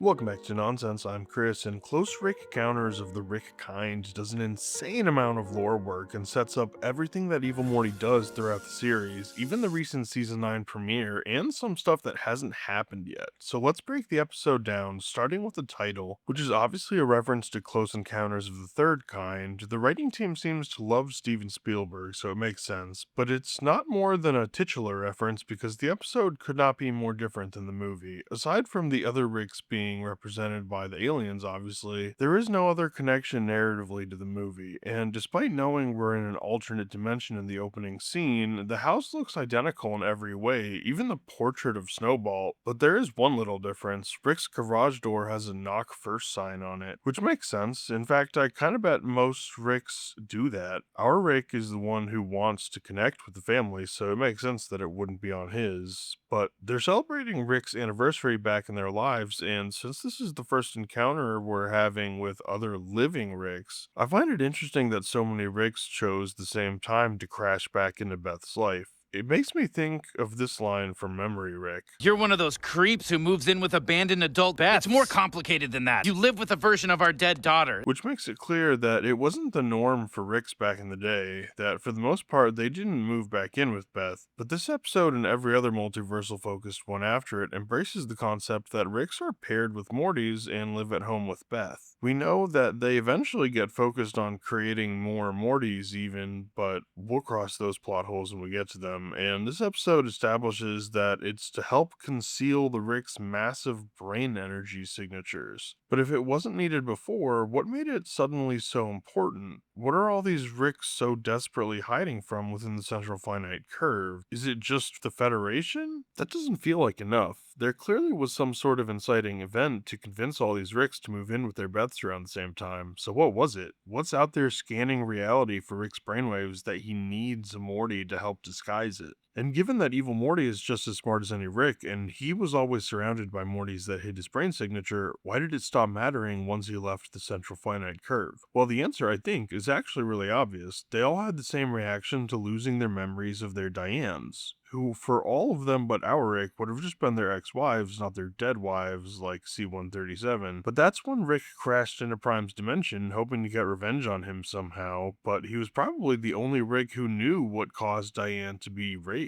Welcome back to Nonsense, I'm Chris, and Close Rick Encounters of the Rick kind does an insane amount of lore work and sets up everything that Evil Morty does throughout the series, even the recent Season 9 premiere, and some stuff that hasn't happened yet. So let's break the episode down, starting with the title, which is obviously a reference to Close Encounters of the Third Kind. The writing team seems to love Steven Spielberg, so it makes sense, but it's not more than a titular reference because the episode could not be more different than the movie. Aside from the other Ricks being represented by the aliens, obviously, there is no other connection narratively to the movie, and despite knowing we're in an alternate dimension in the opening scene, the house looks identical in every way, even the portrait of Snowball, but there is one little difference. Rick's garage door has a knock first sign on it, which makes sense. In fact, I kinda bet most Ricks do that. Our Rick is the one who wants to connect with the family, so it makes sense that it wouldn't be on his, but they're celebrating Rick's anniversary back in their lives, and since this is the first encounter we're having with other living Ricks, I find it interesting that so many Ricks chose the same time to crash back into Beth's life. It makes me think of this line from Memory Rick. You're one of those creeps who moves in with abandoned adult Beths. It's more complicated than that. You live with a version of our dead daughter. Which makes it clear that it wasn't the norm for Ricks back in the day, that for the most part they didn't move back in with Beth, but this episode and every other multiversal focused one after it embraces the concept that Ricks are paired with Mortys and live at home with Beth. We know that they eventually get focused on creating more Mortys even, but we'll cross those plot holes when we get to them, and this episode establishes that it's to help conceal the Rick's massive brain energy signatures. But if it wasn't needed before, what made it suddenly so important? What are all these Ricks so desperately hiding from within the central finite curve? Is it just the Federation? That doesn't feel like enough. There clearly was some sort of inciting event to convince all these Ricks to move in with their Beths around the same time. So what was it? What's out there scanning reality for Rick's brainwaves that he needs a Morty to help disguise it? And given that Evil Morty is just as smart as any Rick, and he was always surrounded by Mortys that hid his brain signature, why did it stop mattering once he left the central finite curve? Well, the answer, I think, is actually really obvious. They all had the same reaction to losing their memories of their Dianes, who, for all of them but our Rick, would have just been their ex-wives, not their dead wives like C-137. But that's when Rick crashed into Prime's dimension, hoping to get revenge on him somehow, but he was probably the only Rick who knew what caused Diane to be erased.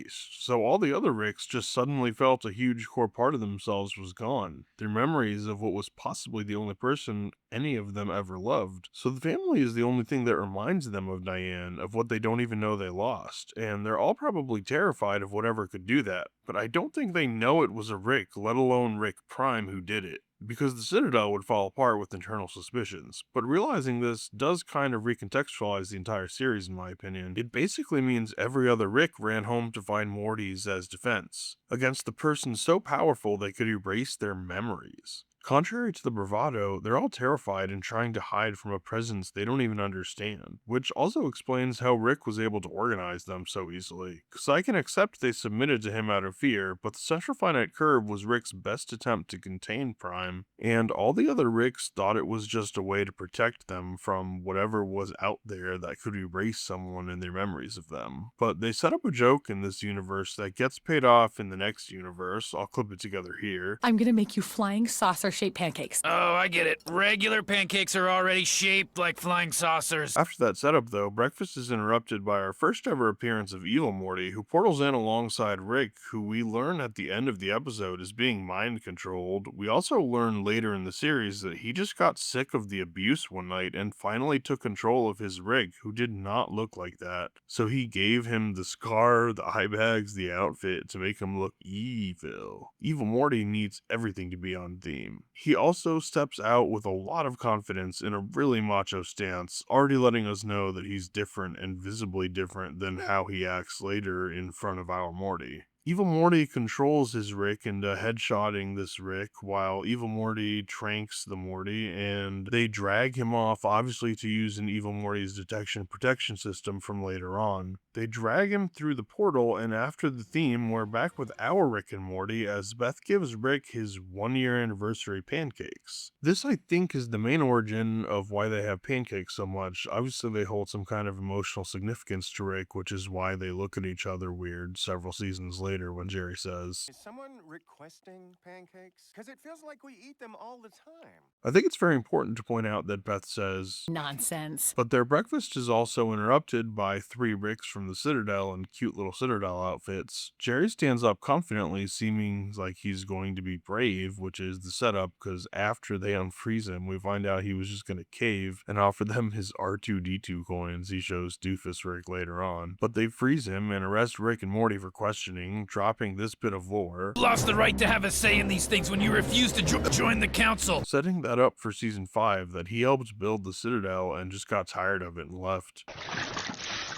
So all the other Ricks just suddenly felt a huge core part of themselves was gone. Their memories of what was possibly the only person any of them ever loved. So the family is the only thing that reminds them of Diane, of what they don't even know they lost, and they're all probably terrified of whatever could do that, but I don't think they know it was a Rick, let alone Rick Prime, who did it, because the Citadel would fall apart with internal suspicions. But realizing this does kind of recontextualize the entire series, in my opinion. It basically means every other Rick ran home to find Mortys as defense, against the person so powerful they could erase their memories. Contrary to the bravado, they're all terrified and trying to hide from a presence they don't even understand, which also explains how Rick was able to organize them so easily. Cause I can accept they submitted to him out of fear, but the central finite curve was Rick's best attempt to contain Prime, and all the other Ricks thought it was just a way to protect them from whatever was out there that could erase someone and their memories of them. But they set up a joke in this universe that gets paid off in the next universe. I'll clip it together here. I'm gonna make you flying saucer-shaped pancakes. Oh, I get it. Regular pancakes are already shaped like flying saucers. After that setup, though, breakfast is interrupted by our first ever appearance of Evil Morty, who portals in alongside Rick, who we learn at the end of the episode is being mind controlled. We also learn later in the series that he just got sick of the abuse one night and finally took control of his Rick, who did not look like that. So he gave him the scar, the eye bags, the outfit to make him look evil. Evil Morty needs everything to be on theme. He also steps out with a lot of confidence in a really macho stance, already letting us know that he's different and visibly different than how he acts later in front of our Morty. Evil Morty controls his Rick into headshotting this Rick while Evil Morty tranks the Morty, and they drag him off, obviously to use an Evil Morty's detection protection system from later on. They drag him through the portal, and after the theme, we're back with our Rick and Morty as Beth gives Rick his 1-year anniversary pancakes. This, I think, is the main origin of why they have pancakes so much. Obviously, they hold some kind of emotional significance to Rick, which is why they look at each other weird several seasons later. later when Jerry says, Is someone requesting pancakes? Because it feels like we eat them all the time. I think it's very important to point out that Beth says, Nonsense. but their breakfast is also interrupted by 3 Ricks from the Citadel in cute little Citadel outfits. Jerry stands up confidently, seeming like he's going to be brave, which is the setup because after they unfreeze him, we find out he was just going to cave and offer them his R2-D2 coins he shows Doofus Rick later on. But they freeze him and arrest Rick and Morty for questioning, dropping this bit of lore. Lost the right to have a say in these things when you refuse to join the council. Setting that up for season 5 that he helped build the Citadel and just got tired of it and left.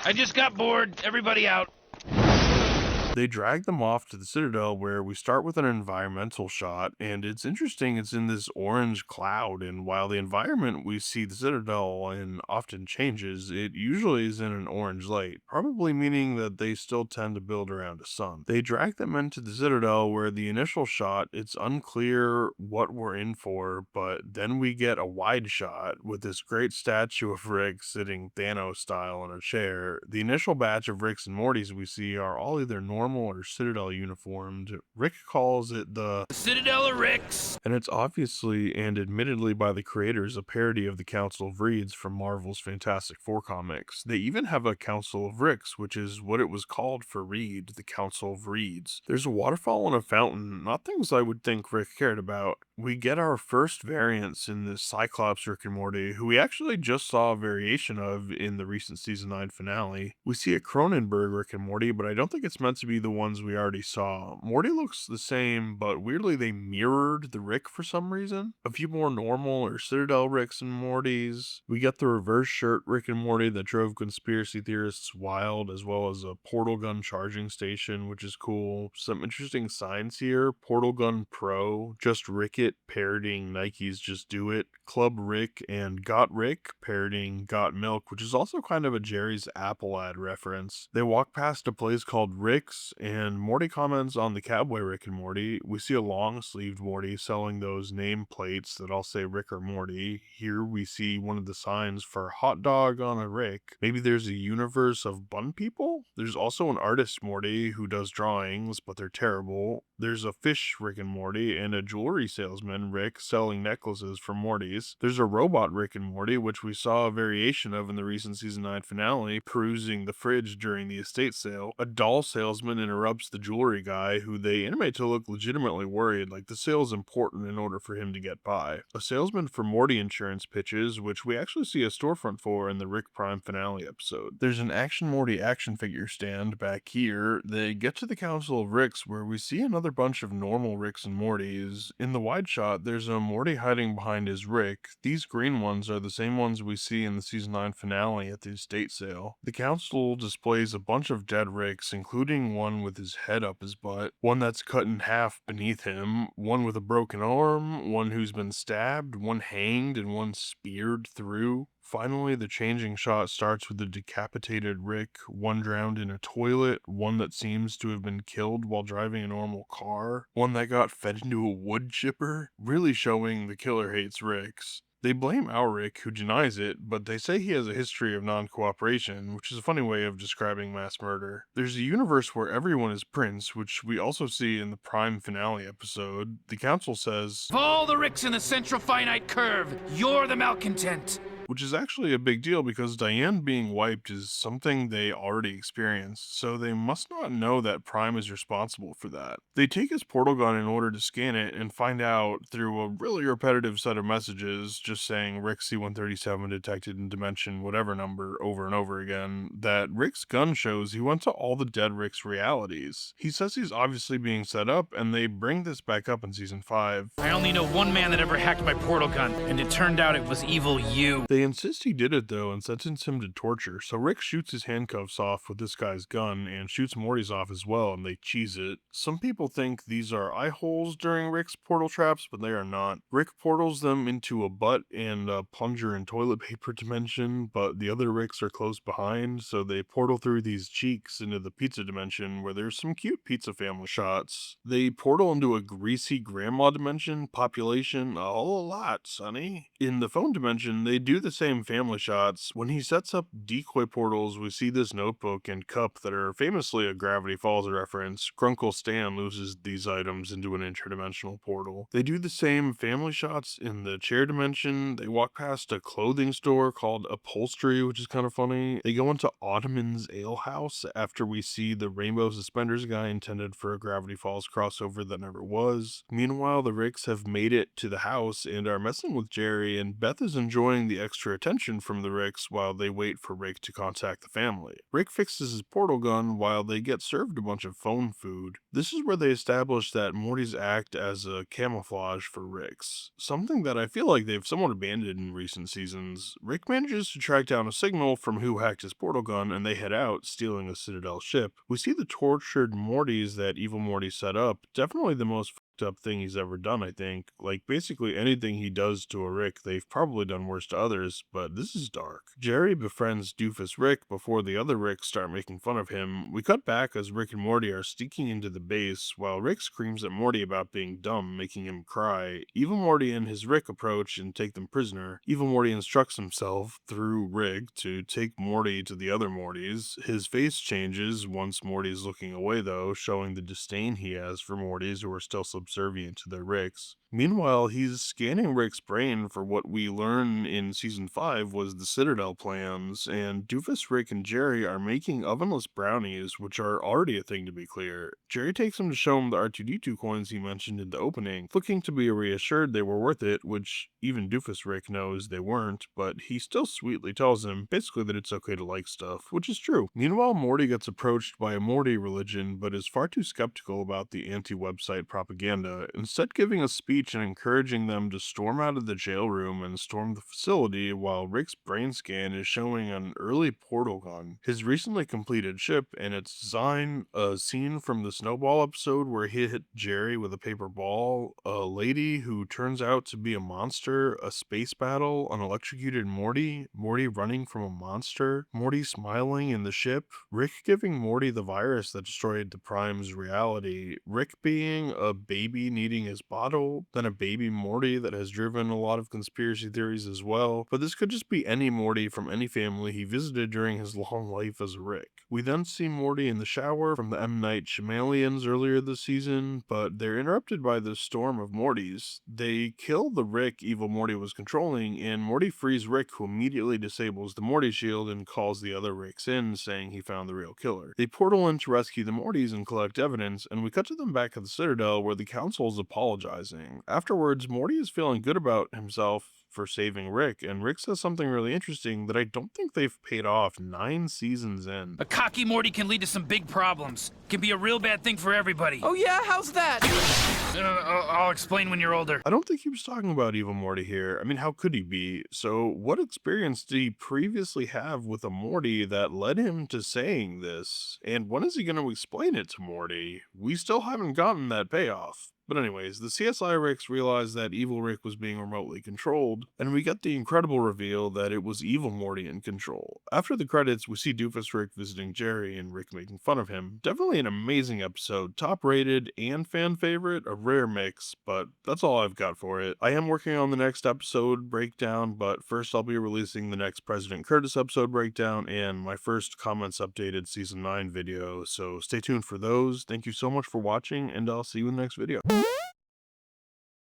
I just got bored. Everybody out. They drag them off to the Citadel where we start with an environmental shot, and it's interesting it's in this orange cloud, and while the environment we see the Citadel in often changes, it usually is in an orange light, probably meaning that they still tend to build around a sun. They drag them into the Citadel where the initial shot, it's unclear what we're in for, but then we get a wide shot with this great statue of Rick sitting Thanos style in a chair. The initial batch of Ricks and Mortys we see are all either normal or Citadel uniformed. Rick calls it the Citadel of Ricks. And it's obviously and admittedly by the creators a parody of the Council of Reeds from Marvel's Fantastic Four comics. They even have a Council of Ricks, which is what it was called for Reed, the Council of Reeds. There's a waterfall and a fountain, not things I would think Rick cared about. We get our first variants in this Cyclops Rick and Morty, who we actually just saw a variation of in the recent season 9 finale. We see a Cronenberg Rick and Morty, but I don't think it's meant to be the ones we already saw. Morty looks the same, but weirdly they mirrored the Rick for some reason. A few more normal or Citadel Ricks and Mortys. We get the reverse shirt Rick and Morty that drove conspiracy theorists wild, as well as a portal gun charging station, which is cool. Some interesting signs here. Portal Gun Pro, Just Rick It, parodying Nike's Just Do It. Club Rick and Got Rick, parodying Got Milk, which is also kind of a Jerry's Apple ad reference. They walk past a place called Rick's, and Morty comments on the Cowboy Rick and Morty. We see a long-sleeved Morty selling those name plates that all say Rick or Morty. Here we see one of the signs for hot dog on a Rick. Maybe there's a universe of bun people? There's also an artist Morty who does drawings, but they're terrible. There's a fish Rick and Morty and a jewelry salesman Rick selling necklaces for Mortys. There's a robot Rick and Morty, which we saw a variation of in the recent season 9 finale, perusing the fridge during the estate sale. A doll salesman interrupts the jewelry guy, who they animate to look legitimately worried, like the sale is important in order for him to get by. A salesman for Morty insurance pitches, which we actually see a storefront for in the Rick Prime finale episode. There's an Action Morty action figure stand back here. They get to the Council of Ricks where we see another bunch of normal Ricks and Mortys. In the wide shot, there's a Morty hiding behind his Rick. These green ones are the same ones we see in the season 9 finale at the estate sale. The council displays a bunch of dead Ricks, including one with his head up his butt, one that's cut in half beneath him, one with a broken arm, one who's been stabbed, one hanged, and one speared through. Finally, the changing shot starts with a decapitated Rick, one drowned in a toilet, one that seems to have been killed while driving a normal car, one that got fed into a wood chipper, really showing the killer hates Ricks. They blame our Rick, who denies it, but they say he has a history of non-cooperation, which is a funny way of describing mass murder. There's a universe where everyone is Prince, which we also see in the Prime finale episode. The council says, Of all the Ricks in the central finite curve, you're the malcontent. which is actually a big deal because Diane being wiped is something they already experienced, so they must not know that Prime is responsible for that. They take his portal gun in order to scan it and find out through a really repetitive set of messages, just saying Rick C-137 detected in dimension whatever number over and over again, that Rick's gun shows he went to all the dead Rick's realities. He says he's obviously being set up, and they bring this back up in season 5. I only know one man that ever hacked my portal gun, and it turned out it was evil you. They insist he did it though and sentence him to torture, so Rick shoots his handcuffs off with this guy's gun and shoots Morty's off as well, and they cheese it. Some people think these are eye holes during Rick's portal traps, but they are not. Rick portals them into a butt and a plunger and toilet paper dimension, but the other Ricks are close behind, so they portal through these cheeks into the pizza dimension where there's some cute pizza family shots. They portal into a greasy grandma dimension, population a whole lot, sonny. In the phone dimension, they do the same family shots. When he sets up decoy portals, we see this notebook and cup that are famously a Gravity Falls reference. Grunkle Stan loses these items into an interdimensional portal. They do the same family shots in the chair dimension. They walk past a clothing store called Upholstery, which is kind of funny. They go into Ottoman's Ale House after we see the rainbow suspenders guy intended for a Gravity Falls crossover that never was. Meanwhile, the Ricks have made it to the house and are messing with Jerry, and Beth is enjoying the extra attention from the Ricks while they wait for Rick to contact the family. Rick fixes his portal gun while they get served a bunch of phone food. This is where they establish that Morty's act as a camouflage for Rick's, something that I feel like they've somewhat abandoned in recent seasons. Rick manages to track down a signal from who hacked his portal gun, and they head out, stealing a Citadel ship. We see the tortured Mortys that Evil Morty set up, definitely the most up thing he's ever done, I think. Like, basically anything he does to a Rick, they've probably done worse to others, but this is dark. Jerry befriends Doofus Rick before the other Ricks start making fun of him. We cut back as Rick and Morty are sneaking into the base, while Rick screams at Morty about being dumb, making him cry. Evil Morty and his Rick approach and take them prisoner. Evil Morty instructs himself, through Rick, to take Morty to the other Mortys. His face changes once Morty's looking away though, showing the disdain he has for Mortys who are still subservient to their Ricks. Meanwhile, he's scanning Rick's brain for what we learn in Season 5 was the Citadel plans, and Doofus, Rick, and Jerry are making ovenless brownies, which are already a thing to be clear. Jerry takes him to show him the R2-D2 coins he mentioned in the opening, looking to be reassured they were worth it, which even Doofus Rick knows they weren't, but he still sweetly tells him, basically, that it's okay to like stuff, which is true. Meanwhile, Morty gets approached by a Morty religion, but is far too skeptical about the anti-website propaganda, instead giving a speech and encouraging them to storm out of the jail room and storm the facility while Rick's brain scan is showing an early portal gun, his recently completed ship, and its design, a scene from the Snowball episode where he hit Jerry with a paper ball, a lady who turns out to be a monster, a space battle, an electrocuted Morty, Morty running from a monster, Morty smiling in the ship, Rick giving Morty the virus that destroyed the Prime's reality, Rick being a baby needing his bottle, then a baby Morty that has driven a lot of conspiracy theories as well, but this could just be any Morty from any family he visited during his long life as a Rick. We then see Morty in the shower from the M. Night Shyamalan earlier this season, but they're interrupted by this storm of Mortys. They kill the Rick Evil Morty was controlling, and Morty frees Rick, who immediately disables the Morty shield and calls the other Ricks in, saying he found the real killer. They portal in to rescue the Mortys and collect evidence, and we cut to them back at the Citadel where the Council is apologizing. Afterwards, Morty is feeling good about himself for saving Rick, and Rick says something really interesting that I don't think they've paid off 9 seasons in. A cocky Morty can lead to some big problems. Can be a real bad thing for everybody. Oh yeah, how's that? I'll explain when you're older. I don't think he was talking about Evil Morty here. I mean, how could he be? So, what experience did he previously have with a Morty that led him to saying this? And when is he going to explain it to Morty? We still haven't gotten that payoff. But anyways, the CSI Ricks realized that Evil Rick was being remotely controlled, and we get the incredible reveal that it was Evil Morty in control. After the credits, we see Doofus Rick visiting Jerry and Rick making fun of him. Definitely an amazing episode, top rated and fan favorite, a rare mix, but that's all I've got for it. I am working on the next episode breakdown, but first I'll be releasing the next President Curtis episode breakdown and my first comments updated season 9 video, so stay tuned for those. Thank you so much for watching, and I'll see you in the next video.